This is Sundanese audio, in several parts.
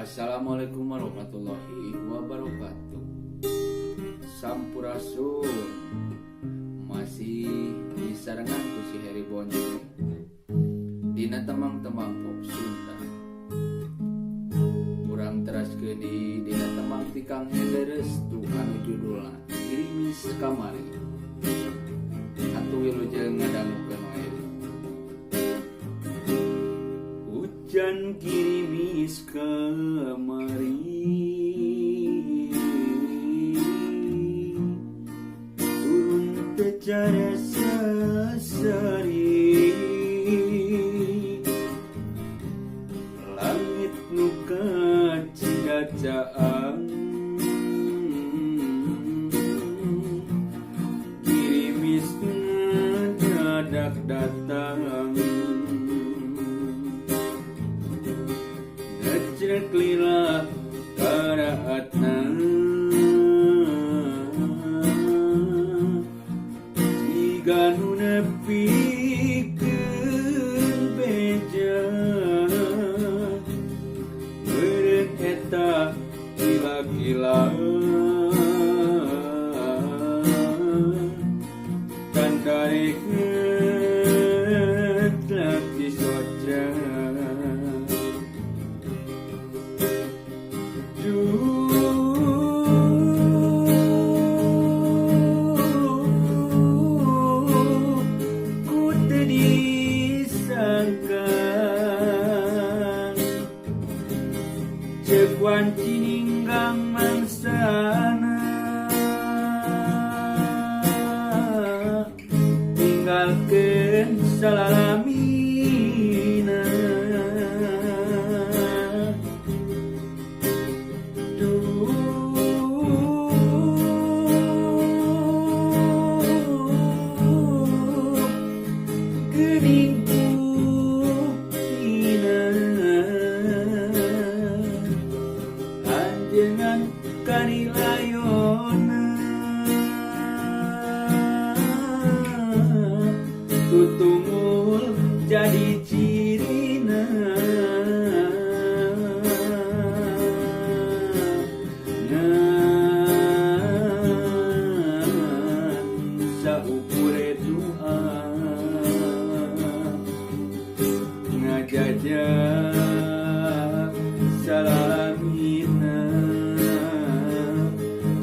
Assalamualaikum warahmatullahi wabarakatuh. Sampurasun. Masih disarengan ku si Heri Bonjol dina temang-temang pop Sunda. Urang teraskeun di dina temang ti Kang Henderes tu anu judulna Girimis Kamari. Atuh wilujeng ngadangukeun wae. Hujan girimis kamari, turun tecara sasari, langit nuka cidacaan, girimis ngedadak datang. Ngejrek lila karaatna, jiga nu nepikeun beja, meureun eta gila-gila, kan karek ngetlak di soja. Ku teu disangka ceuk wanci ninggang mangsana, tinggalkeun salalamina. Geuning buktina anjeungan kanilayonna, tutungul jadi cirina. Saukure doa ngajajak salalamina,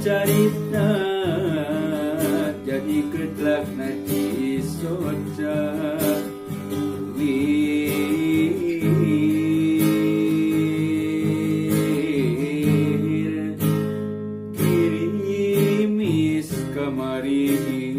carita jadi ketlak naci soca. Girimis kamari.